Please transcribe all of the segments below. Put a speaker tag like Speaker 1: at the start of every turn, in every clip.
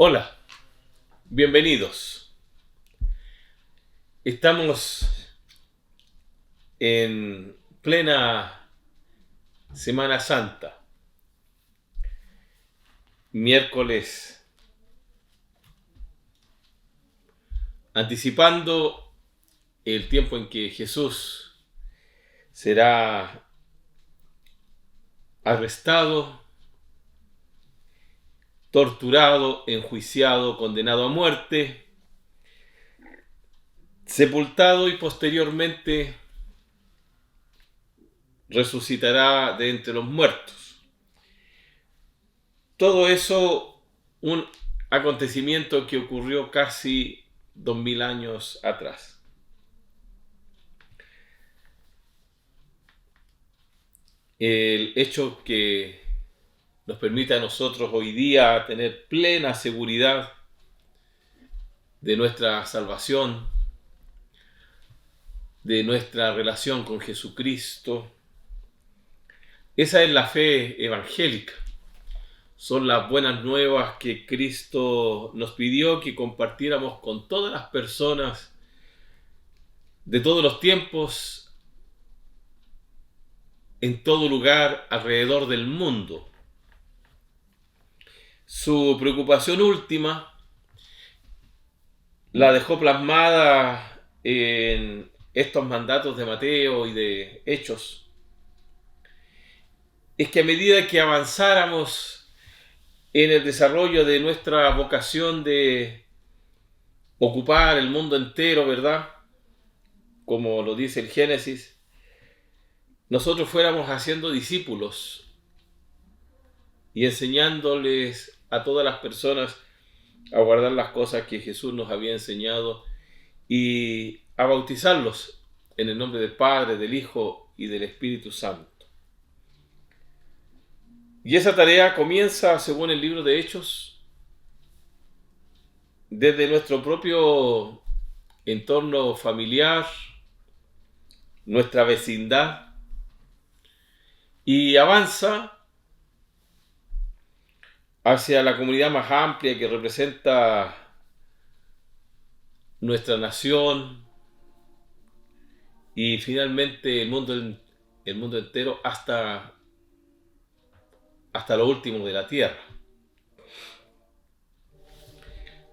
Speaker 1: Hola, bienvenidos. Estamos en plena Semana Santa, miércoles, anticipando el tiempo en que Jesús será arrestado, torturado, enjuiciado, condenado a muerte, sepultado y posteriormente resucitará de entre los muertos. Todo eso, un acontecimiento que ocurrió casi 2000 años atrás. El hecho que nos permite a nosotros hoy día tener plena seguridad de nuestra salvación, de nuestra relación con Jesucristo. Esa es la fe evangélica. Son las buenas nuevas que Cristo nos pidió que compartiéramos con todas las personas de todos los tiempos, en todo lugar, alrededor del mundo. Su preocupación última la dejó plasmada en estos mandatos de Mateo y de Hechos. Es que a medida que avanzáramos en el desarrollo de nuestra vocación de ocupar el mundo entero, ¿verdad? Como lo dice el Génesis, nosotros fuéramos haciendo discípulos y enseñándoles a todas las personas a guardar las cosas que Jesús nos había enseñado y a bautizarlos en el nombre del Padre, del Hijo y del Espíritu Santo. Y esa tarea comienza, según el libro de Hechos, desde nuestro propio entorno familiar, nuestra vecindad, y avanza hacia la comunidad más amplia que representa nuestra nación y finalmente el mundo entero hasta lo último de la tierra.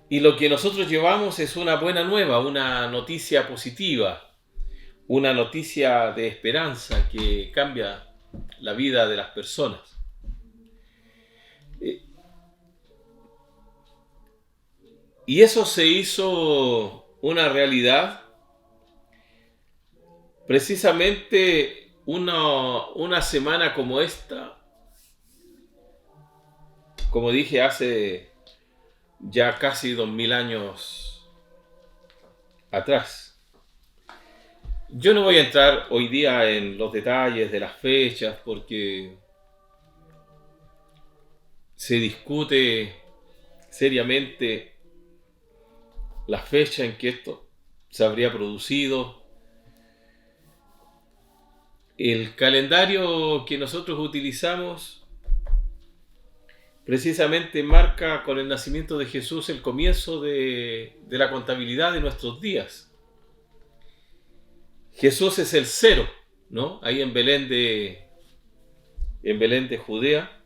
Speaker 1: Y lo que nosotros llevamos es una buena nueva, una noticia positiva, una noticia de esperanza que cambia la vida de las personas. Y eso se hizo una realidad precisamente una semana como esta, como dije, hace ya casi 2000 años atrás. Yo no voy a entrar hoy día en los detalles de las fechas porque se discute seriamente la fecha en que esto se habría producido. El calendario que nosotros utilizamos precisamente marca con el nacimiento de Jesús el comienzo de la contabilidad de nuestros días. Jesús es el cero, ¿no? Ahí en Belén de Judea.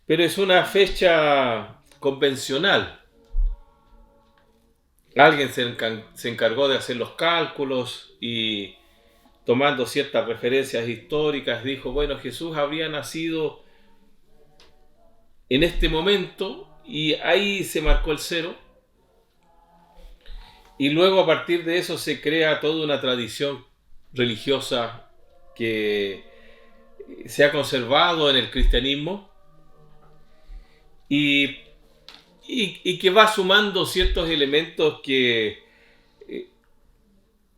Speaker 1: Pero es una fecha convencional. Alguien se encargó de hacer los cálculos y tomando ciertas referencias históricas dijo, bueno, Jesús habría nacido en este momento y ahí se marcó el cero. Y luego a partir de eso se crea toda una tradición religiosa que se ha conservado en el cristianismo y que va sumando ciertos elementos que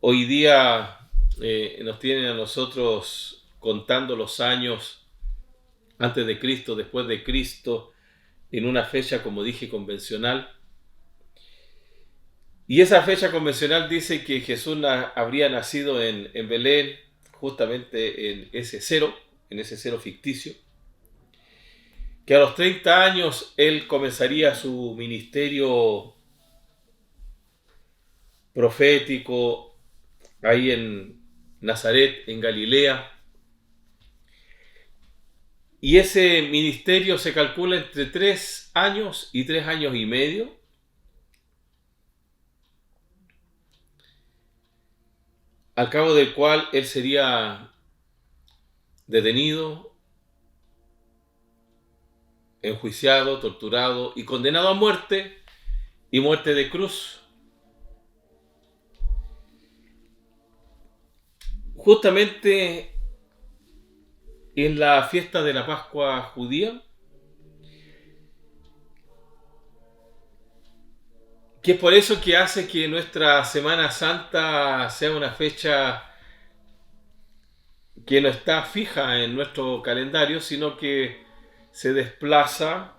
Speaker 1: hoy día nos tienen a nosotros contando los años antes de Cristo, después de Cristo, en una fecha, como dije, convencional. Y esa fecha convencional dice que Jesús habría nacido en Belén, justamente en ese cero ficticio. que a los 30 años él comenzaría su ministerio profético ahí en Nazaret, en Galilea. Y ese ministerio se calcula entre 3 años y 3 años y medio. Al cabo del cual él sería detenido, enjuiciado, torturado y condenado a muerte, y muerte de cruz. Justamente en la fiesta de la Pascua judía, que es por eso que hace que nuestra Semana Santa sea una fecha que no está fija en nuestro calendario, sino que se desplaza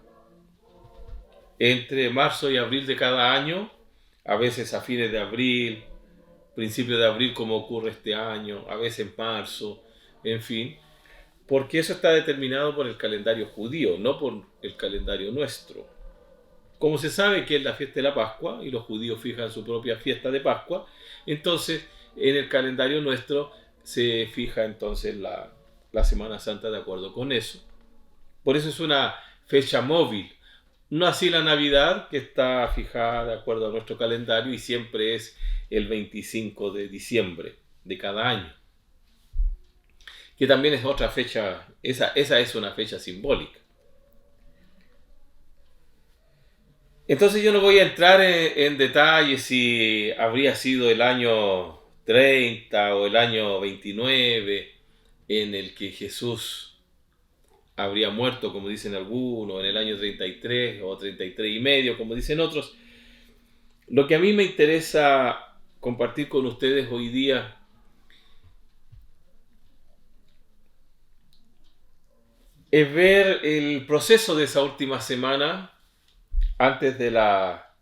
Speaker 1: entre marzo y abril de cada año, a veces a fines de abril, principio de abril como ocurre este año, a veces en marzo, en fin, porque eso está determinado por el calendario judío, no por el calendario nuestro. Como se sabe que es la fiesta de la Pascua y los judíos fijan su propia fiesta de Pascua, entonces en el calendario nuestro se fija entonces la Semana Santa de acuerdo con eso. Por eso es una fecha móvil. No así la Navidad, que está fijada de acuerdo a nuestro calendario y siempre es el 25 de diciembre de cada año. Que también es otra fecha, esa es una fecha simbólica. Entonces yo no voy a entrar en detalles si habría sido el año 30 o el año 29 en el que Jesús habría muerto, como dicen algunos, en el año 33 o 33 y medio, como dicen otros. Lo que a mí me interesa compartir con ustedes hoy día es ver el proceso de esa última semana antes de la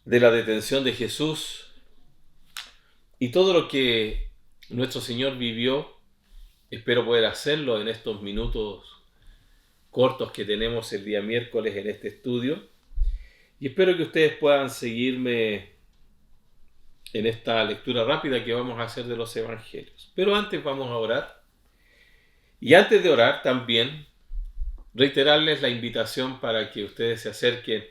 Speaker 1: detención de Jesús y todo lo que nuestro Señor vivió. Espero poder hacerlo en estos minutos cortos que tenemos el día miércoles en este estudio. Y espero que ustedes puedan seguirme en esta lectura rápida que vamos a hacer de los evangelios. Pero antes vamos a orar. Y antes de orar también reiterarles la invitación para que ustedes se acerquen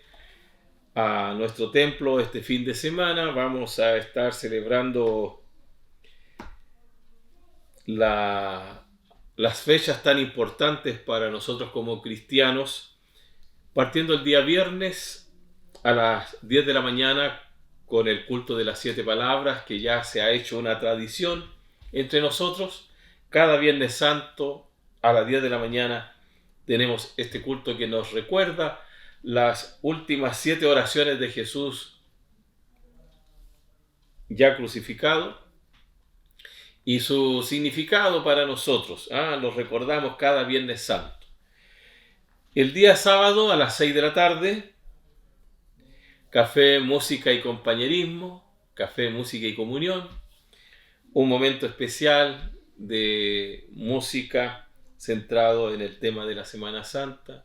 Speaker 1: a nuestro templo este fin de semana. Vamos a estar celebrando las fechas tan importantes para nosotros como cristianos, partiendo el día viernes a las 10 de la mañana con el culto de las 7 palabras, que ya se ha hecho una tradición entre nosotros. Cada Viernes Santo a las 10 de la mañana tenemos este culto que nos recuerda las últimas 7 oraciones de Jesús ya crucificado y su significado para nosotros. Lo recordamos cada Viernes Santo. El día sábado a las 6 de la tarde, café, música y compañerismo, café, música y comunión, un momento especial de música centrado en el tema de la Semana Santa,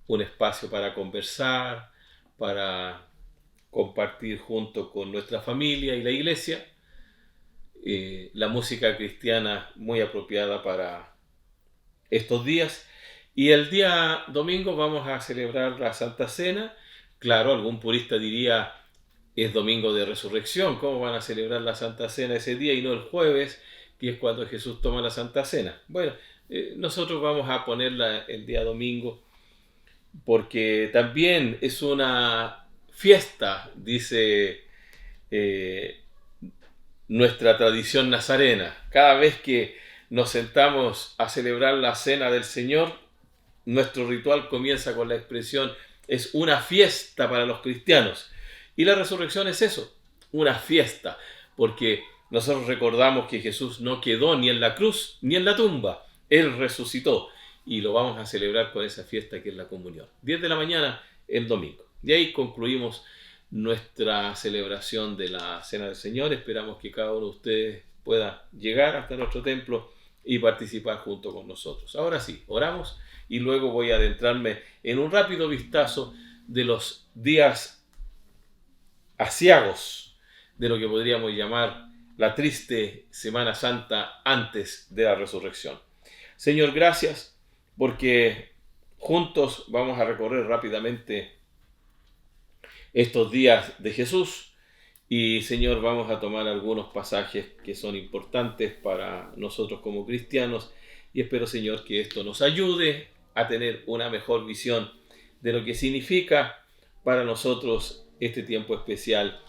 Speaker 1: un espacio para conversar, para compartir junto con nuestra familia y la iglesia. La música cristiana muy apropiada para estos días. Y el día domingo vamos a celebrar la Santa Cena. Claro, algún purista diría, es domingo de resurrección, ¿cómo van a celebrar la Santa Cena ese día y no el jueves, que es cuando Jesús toma la Santa Cena? Bueno, nosotros vamos a ponerla el día domingo porque también es una fiesta, dice nuestra tradición nazarena. Cada vez que nos sentamos a celebrar la cena del Señor, nuestro ritual comienza con la expresión: es una fiesta para los cristianos. Y la resurrección es eso, una fiesta, porque nosotros recordamos que Jesús no quedó ni en la cruz ni en la tumba, Él resucitó, y lo vamos a celebrar con esa fiesta que es la comunión. 10 de la mañana el domingo. Y ahí concluimos nuestra celebración de la Cena del Señor. Esperamos que cada uno de ustedes pueda llegar hasta nuestro templo y participar junto con nosotros. Ahora sí, oramos y luego voy a adentrarme en un rápido vistazo de los días aciagos de lo que podríamos llamar la triste Semana Santa antes de la resurrección. Señor, gracias porque juntos vamos a recorrer rápidamente estos días de Jesús y, Señor, vamos a tomar algunos pasajes que son importantes para nosotros como cristianos y espero, Señor, que esto nos ayude a tener una mejor visión de lo que significa para nosotros este tiempo especial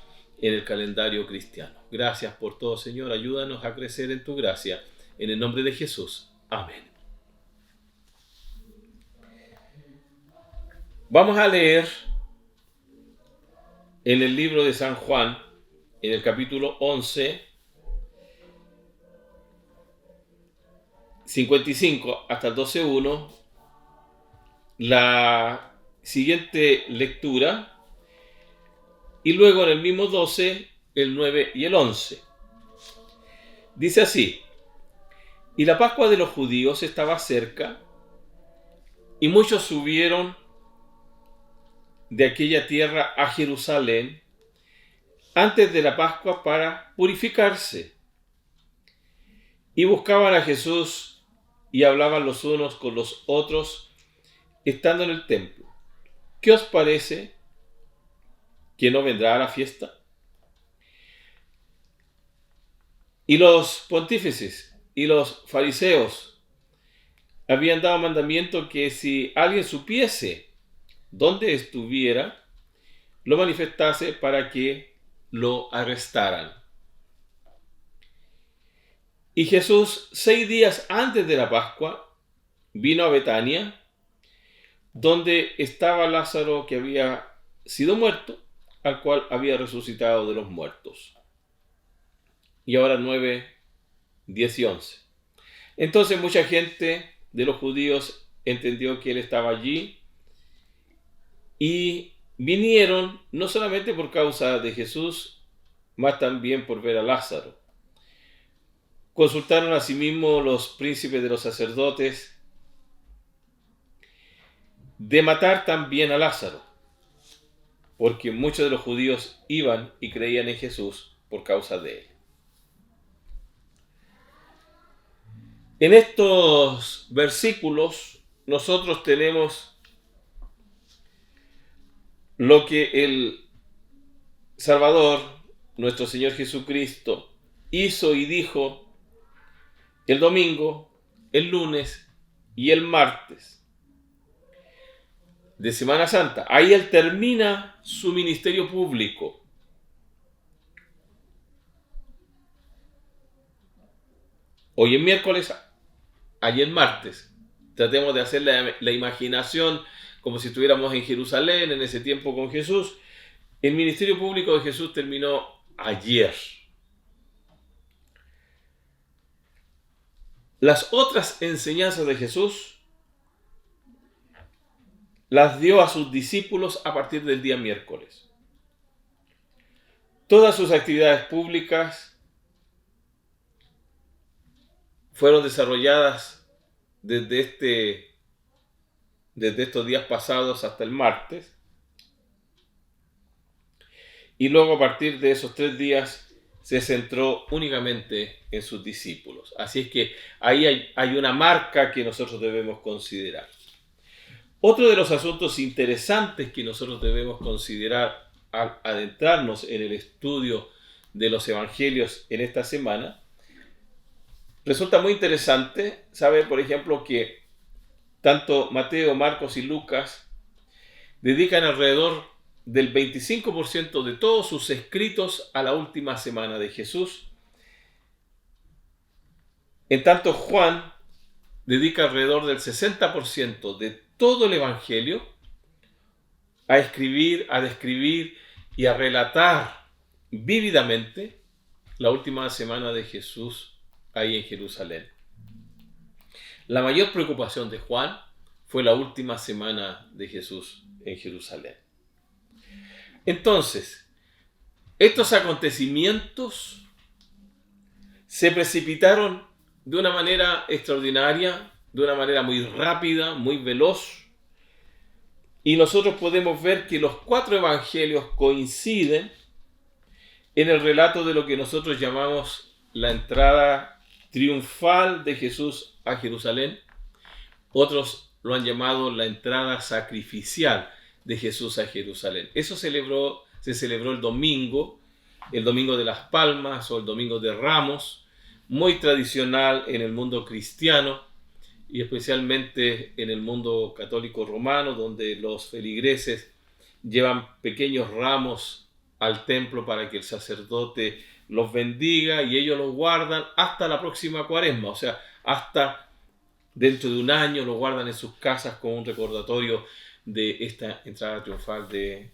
Speaker 1: en el calendario cristiano. Gracias por todo, Señor. Ayúdanos a crecer en tu gracia. En el nombre de Jesús. Amén. Vamos a leer en el libro de San Juan, en el capítulo 11, 55 hasta el 12.1, la siguiente lectura, y luego en el mismo 12, el 9 y el 11. Dice así: y la Pascua de los judíos estaba cerca, y muchos subieron de aquella tierra a Jerusalén antes de la Pascua para purificarse. Y buscaban a Jesús y hablaban los unos con los otros, estando en el templo: ¿qué os parece? ¿Que no vendrá a la fiesta? Y los pontífices y los fariseos habían dado mandamiento que si alguien supiese dónde estuviera, lo manifestase para que lo arrestaran. Y Jesús, 6 días antes de la Pascua, vino a Betania, donde estaba Lázaro, que había sido muerto, al cual había resucitado de los muertos. Y ahora 9, 10 y 11. Entonces mucha gente de los judíos entendió que él estaba allí y vinieron no solamente por causa de Jesús, mas también por ver a Lázaro. Consultaron asimismo los príncipes de los sacerdotes de matar también a Lázaro, porque muchos de los judíos iban y creían en Jesús por causa de él. En estos versículos nosotros tenemos lo que el Salvador, nuestro Señor Jesucristo, hizo y dijo el domingo, el lunes y el martes de Semana Santa. Ahí él termina su ministerio público. Hoy es miércoles, ayer martes. Tratemos de hacer la imaginación como si estuviéramos en Jerusalén en ese tiempo con Jesús. El ministerio público de Jesús terminó ayer. Las otras enseñanzas de Jesús las dio a sus discípulos a partir del día miércoles. Todas sus actividades públicas fueron desarrolladas desde estos días pasados hasta el martes. Y luego a partir de esos 3 días se centró únicamente en sus discípulos. Así es que ahí hay una marca que nosotros debemos considerar. Otro de los asuntos interesantes que nosotros debemos considerar al adentrarnos en el estudio de los evangelios en esta semana, resulta muy interesante saber, por ejemplo, que tanto Mateo, Marcos y Lucas dedican alrededor del 25% de todos sus escritos a la última semana de Jesús. En tanto, Juan dedica alrededor del 60% de todo el Evangelio a escribir, a describir y a relatar vívidamente la última semana de Jesús ahí en Jerusalén. La mayor preocupación de Juan fue la última semana de Jesús en Jerusalén. Entonces, estos acontecimientos se precipitaron de una manera extraordinaria, de una manera muy rápida, muy veloz. Y nosotros podemos ver que los 4 evangelios coinciden en el relato de lo que nosotros llamamos la entrada triunfal de Jesús a Jerusalén. Otros lo han llamado la entrada sacrificial de Jesús a Jerusalén. Eso se celebró el domingo de las Palmas o el domingo de Ramos, muy tradicional en el mundo cristiano y especialmente en el mundo católico romano, donde los feligreses llevan pequeños ramos al templo para que el sacerdote los bendiga y ellos los guardan hasta la próxima Cuaresma, o sea, hasta dentro de un año lo guardan en sus casas como un recordatorio de esta entrada triunfal de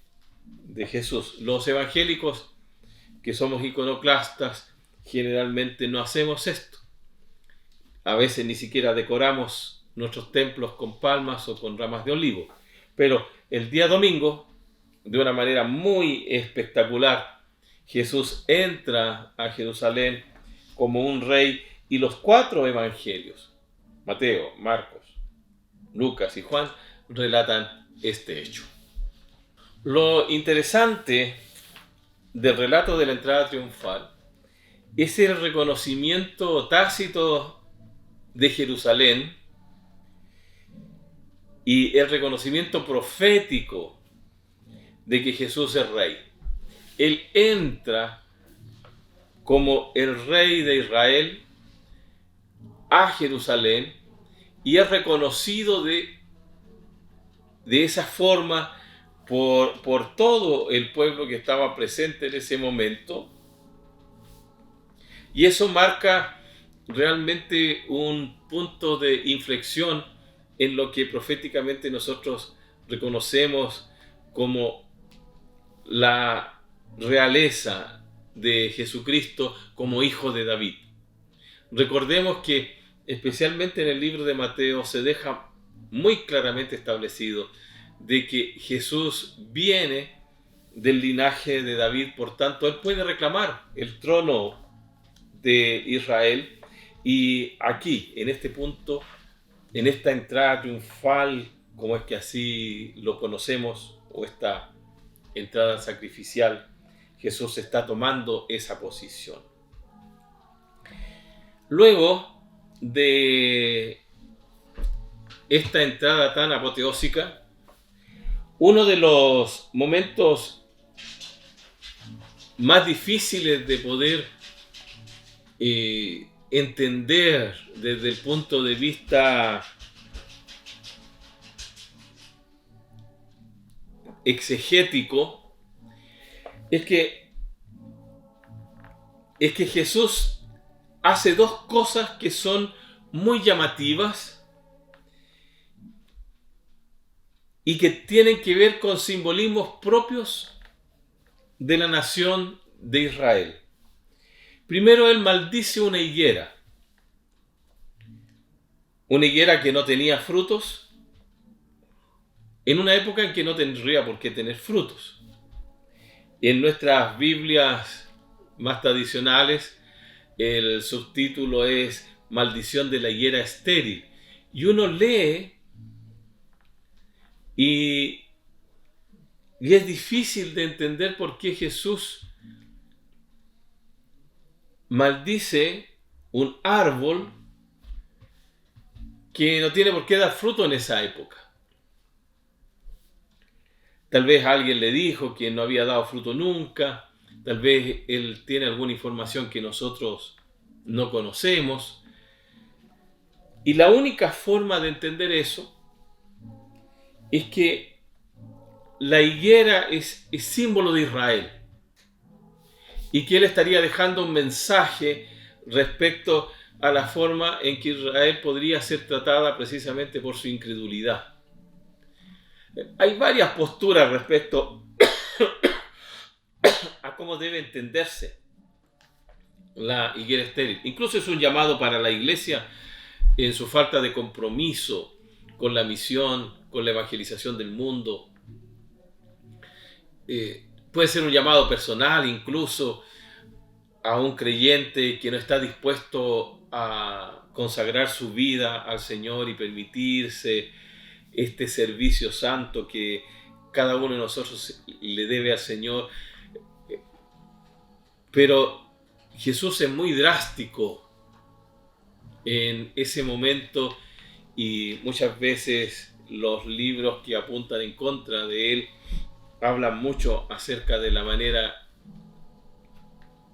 Speaker 1: Jesús. Los evangélicos que somos iconoclastas generalmente no hacemos esto. A veces ni siquiera decoramos nuestros templos con palmas o con ramas de olivo. Pero el día domingo, de una manera muy espectacular, Jesús entra a Jerusalén como un rey y los 4 evangelios, Mateo, Marcos, Lucas y Juan, relatan este hecho. Lo interesante del relato de la entrada triunfal es el reconocimiento tácito de Jerusalén y el reconocimiento profético de que Jesús es rey. Él entra como el rey de Israel a Jerusalén y es reconocido de esa forma por todo el pueblo que estaba presente en ese momento. Y eso marca realmente un punto de inflexión en lo que proféticamente nosotros reconocemos como la realeza de Jesucristo como hijo de David. Recordemos que especialmente en el libro de Mateo se deja muy claramente establecido de que Jesús viene del linaje de David, por tanto él puede reclamar el trono de Israel. Y aquí, en este punto, en esta entrada triunfal, como es que así lo conocemos, o esta entrada sacrificial, Jesús está tomando esa posición. Luego de esta entrada tan apoteósica, uno de los momentos más difíciles de poder entender desde el punto de vista exegético es que Jesús hace 2 cosas que son muy llamativas y que tienen que ver con simbolismos propios de la nación de Israel. Primero, él maldice una higuera que no tenía frutos, en una época en que no tendría por qué tener frutos. En nuestras Biblias más tradicionales, el subtítulo es Maldición de la higuera estéril. Y uno lee y es difícil de entender por qué Jesús maldice un árbol que no tiene por qué dar fruto en esa época. Tal vez alguien le dijo que no había dado fruto nunca, tal vez él tiene alguna información que nosotros no conocemos. Y la única forma de entender eso es que la higuera es símbolo de Israel y que él estaría dejando un mensaje respecto a la forma en que Israel podría ser tratada precisamente por su incredulidad. Hay varias posturas respecto a cómo debe entenderse la higuera estéril. Incluso es un llamado para la iglesia en su falta de compromiso con la misión, con la evangelización del mundo. Puede ser un llamado personal incluso a un creyente que no está dispuesto a consagrar su vida al Señor y permitirse este servicio santo que cada uno de nosotros le debe al Señor. Pero Jesús es muy drástico en ese momento y muchas veces los libros que apuntan en contra de él hablan mucho acerca de la manera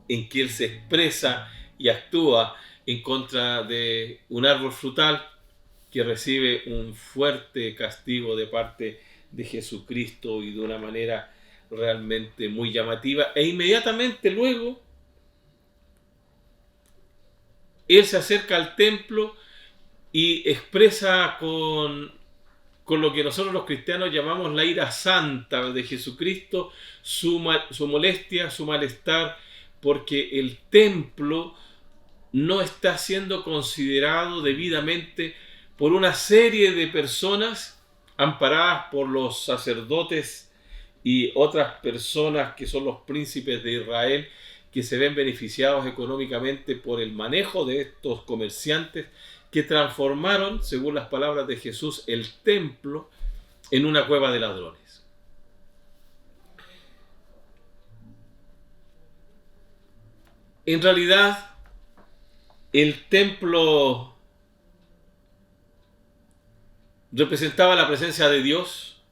Speaker 1: en que él se expresa y actúa en contra de un árbol frutal que recibe un fuerte castigo de parte de Jesucristo y de una manera realmente muy llamativa. E inmediatamente luego él se acerca al templo y expresa con lo que nosotros los cristianos llamamos la ira santa de Jesucristo, su molestia, su malestar, porque el templo no está siendo considerado debidamente por una serie de personas amparadas por los sacerdotes y otras personas que son los príncipes de Israel, que se ven beneficiados económicamente por el manejo de estos comerciantes que transformaron, según las palabras de Jesús, el templo en una cueva de ladrones. En realidad, el templo representaba la presencia de Dios,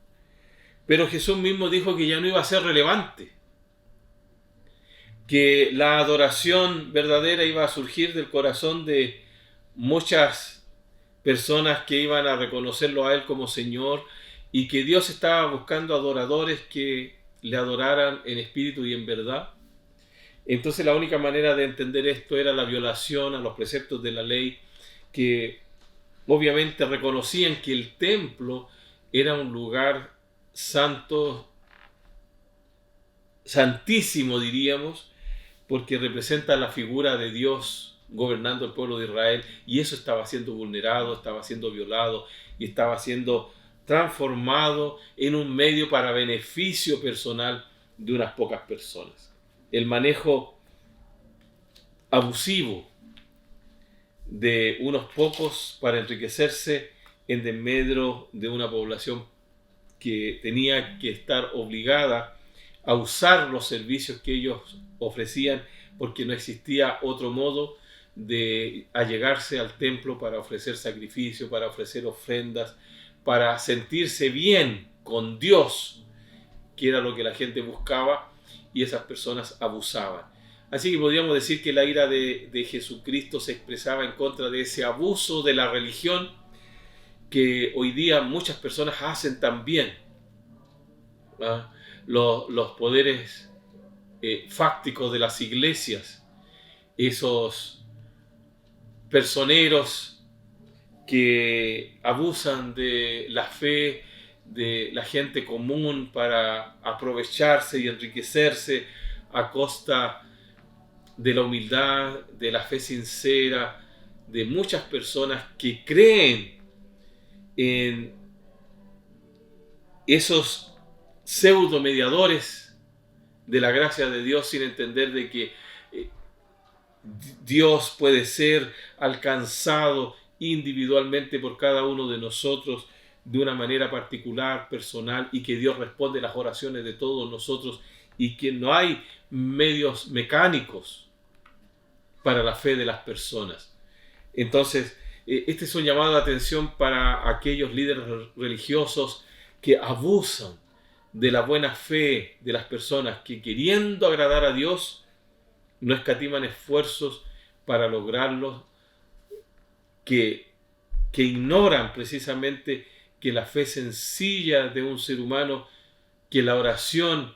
Speaker 1: pero Jesús mismo dijo que ya no iba a ser relevante, que la adoración verdadera iba a surgir del corazón de muchas personas que iban a reconocerlo a Él como Señor y que Dios estaba buscando adoradores que le adoraran en espíritu y en verdad. Entonces la única manera de entender esto era la violación a los preceptos de la ley, que obviamente reconocían que el templo era un lugar santo, santísimo diríamos, porque representa la figura de Dios gobernando el pueblo de Israel, y eso estaba siendo vulnerado, estaba siendo violado y estaba siendo transformado en un medio para beneficio personal de unas pocas personas. El manejo abusivo de unos pocos para enriquecerse en desmedro de una población que tenía que estar obligada a usar los servicios que ellos ofrecían, porque no existía otro modo de allegarse al templo para ofrecer sacrificio, para ofrecer ofrendas, para sentirse bien con Dios, que era lo que la gente buscaba, y esas personas abusaban. Así que podríamos decir que la ira de Jesucristo se expresaba en contra de ese abuso de la religión que hoy día muchas personas hacen también. ¿Ah? Los poderes fácticos de las iglesias, esos personeros que abusan de la fe de la gente común para aprovecharse y enriquecerse a costa de la humildad, de la fe sincera de muchas personas que creen en esos pseudo mediadores de la gracia de Dios, sin entender de que Dios puede ser alcanzado individualmente por cada uno de nosotros de una manera particular, personal, y que Dios responde las oraciones de todos nosotros y que no hay medios mecánicos para la fe de las personas. Entonces, este es un llamado de atención para aquellos líderes religiosos que abusan de la buena fe de las personas, que queriendo agradar a Dios no escatiman esfuerzos para lograrlo, que ignoran precisamente que la fe sencilla de un ser humano, que la oración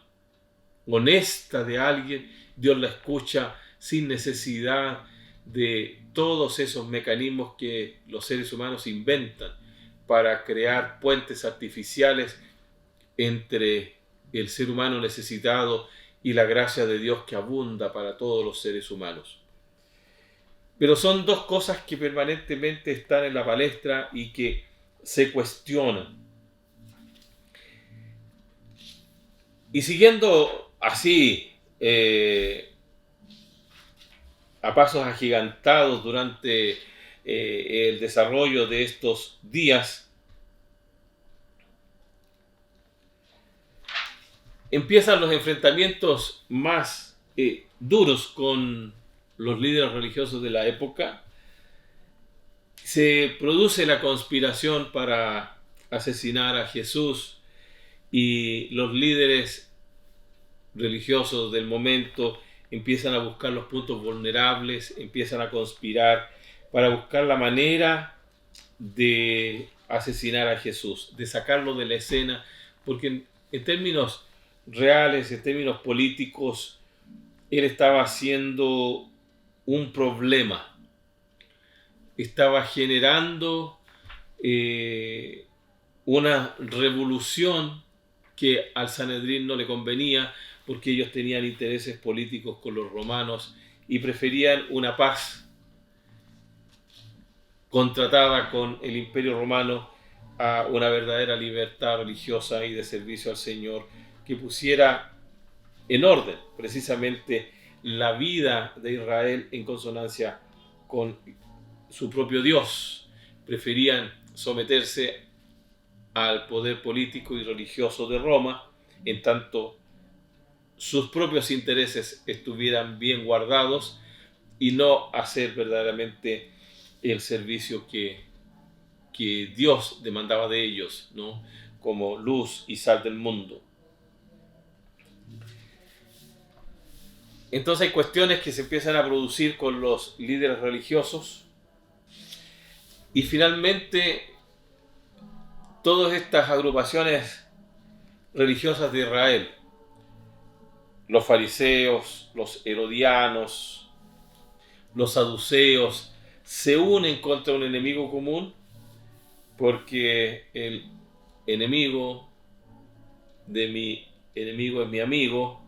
Speaker 1: honesta de alguien, Dios la escucha sin necesidad de todos esos mecanismos que los seres humanos inventan para crear puentes artificiales entre el ser humano necesitado y la gracia de Dios que abunda para todos los seres humanos. Pero son dos cosas que permanentemente están en la palestra y que se cuestionan. Y siguiendo así a pasos agigantados durante el desarrollo de estos días, empiezan los enfrentamientos más duros con los líderes religiosos de la época. Se produce la conspiración para asesinar a Jesús y los líderes religiosos del momento empiezan a buscar los puntos vulnerables, empiezan a conspirar para buscar la manera de asesinar a Jesús, de sacarlo de la escena, porque en términos reales, en términos políticos, él estaba siendo un problema, estaba generando una revolución que al Sanedrín no le convenía, porque ellos tenían intereses políticos con los romanos y preferían una paz contratada con el Imperio Romano a una verdadera libertad religiosa y de servicio al Señor que pusiera en orden precisamente la vida de Israel en consonancia con su propio Dios. Preferían someterse al poder político y religioso de Roma, en tanto sus propios intereses estuvieran bien guardados y no hacer verdaderamente el servicio que Dios demandaba de ellos, ¿no? Como luz y sal del mundo. Entonces hay cuestiones que se empiezan a producir con los líderes religiosos y finalmente todas estas agrupaciones religiosas de Israel, los fariseos, los herodianos, los saduceos, se unen contra un enemigo común, porque el enemigo de mi enemigo es mi amigo.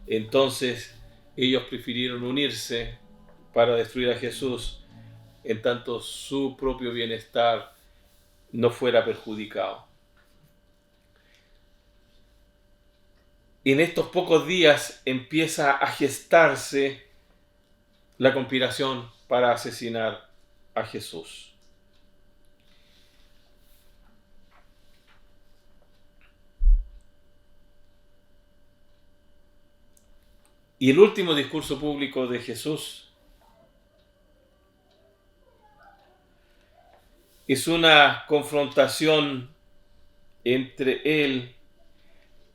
Speaker 1: Entonces ellos prefirieron unirse para destruir a Jesús, en tanto su propio bienestar no fuera perjudicado. En estos pocos días empieza a gestarse la conspiración para asesinar a Jesús. Y el último discurso público de Jesús es una confrontación entre él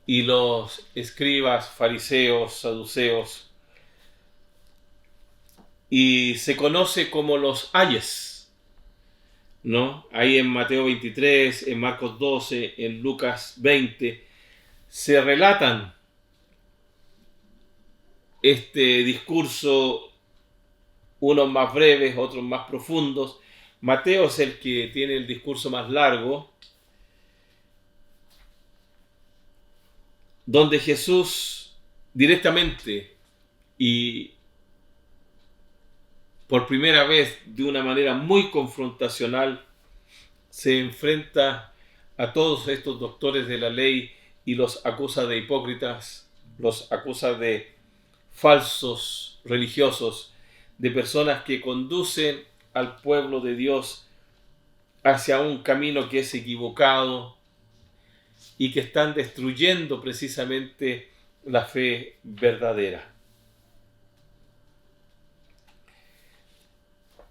Speaker 1: y los escribas, fariseos, saduceos, y se conoce como los ayes, ¿no? Ahí en Mateo 23, en Marcos 12, en Lucas 20, se relatan este discurso, unos más breves, otros más profundos. Mateo es el que tiene el discurso más largo, donde Jesús directamente y por primera vez de una manera muy confrontacional se enfrenta a todos estos doctores de la ley y los acusa de hipócritas, los acusa de falsos religiosos, de personas que conducen al pueblo de Dios hacia un camino que es equivocado y que están destruyendo precisamente la fe verdadera.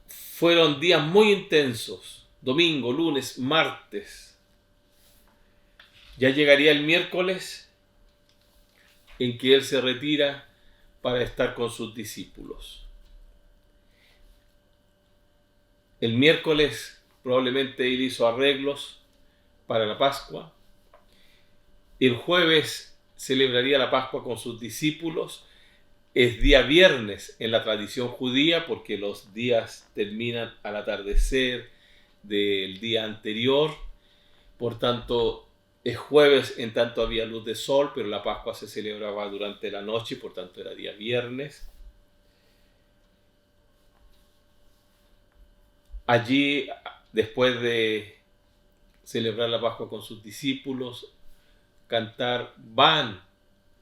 Speaker 1: Fueron días muy intensos, domingo, lunes, martes. Ya llegaría el miércoles en que él se retira para estar con sus discípulos. El miércoles probablemente él hizo arreglos para la Pascua. El jueves celebraría la Pascua con sus discípulos. Es día viernes en la tradición judía porque los días terminan al atardecer del día anterior. Por tanto, es jueves en tanto había luz de sol, pero la Pascua se celebraba durante la noche, por tanto era día viernes. Allí, después de celebrar la Pascua con sus discípulos, cantar, van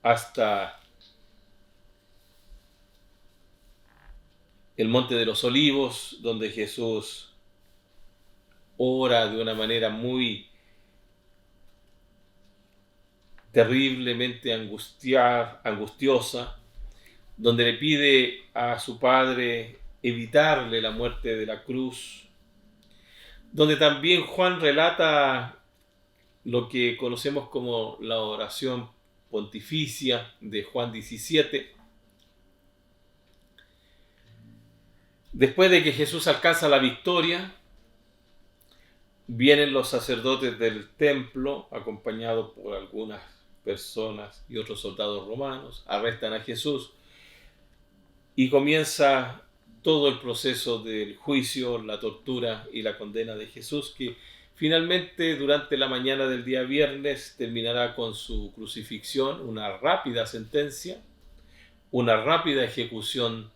Speaker 1: hasta el Monte de los Olivos, donde Jesús ora de una manera muy terriblemente angustiosa, donde le pide a su Padre evitarle la muerte de la cruz, donde también Juan relata lo que conocemos como la oración pontificia de Juan 17. Después de que Jesús alcanza la victoria, vienen los sacerdotes del templo, acompañados por algunas personas y otros soldados romanos, arrestan a Jesús y comienza todo el proceso del juicio, la tortura y la condena de Jesús, que finalmente durante la mañana del día viernes terminará con su crucifixión, una rápida sentencia, una rápida ejecución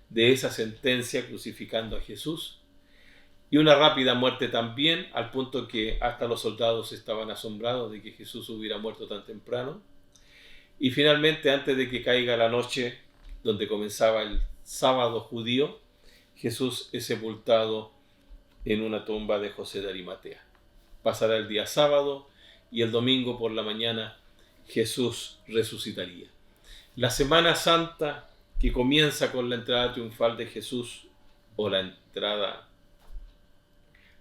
Speaker 1: de esa sentencia crucificando a Jesús, y una rápida muerte también, al punto que hasta los soldados estaban asombrados de que Jesús hubiera muerto tan temprano. Y finalmente, antes de que caiga la noche, donde comenzaba el sábado judío, Jesús es sepultado en una tumba de José de Arimatea. Pasará el día sábado y el domingo por la mañana Jesús resucitaría. La Semana Santa, que comienza con la entrada triunfal de Jesús, o la entrada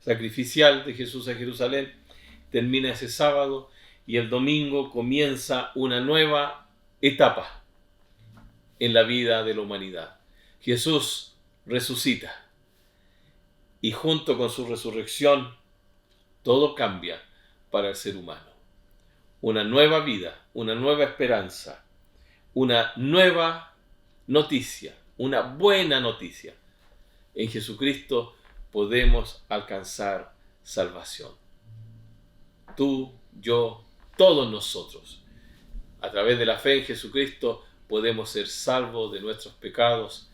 Speaker 1: sacrificial de Jesús a Jerusalén, termina ese sábado y el domingo comienza una nueva etapa en la vida de la humanidad. Jesús resucita y junto con su resurrección todo cambia para el ser humano. Una nueva vida, una nueva esperanza, una nueva noticia, una buena noticia. En Jesucristo podemos alcanzar salvación. Tú, yo, todos nosotros. A través de la fe en Jesucristo podemos ser salvos de nuestros pecados,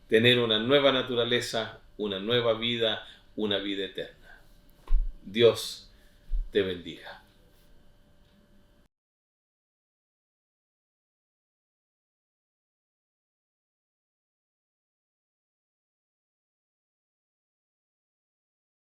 Speaker 1: tener una nueva naturaleza, una nueva vida, una vida eterna. Dios te bendiga.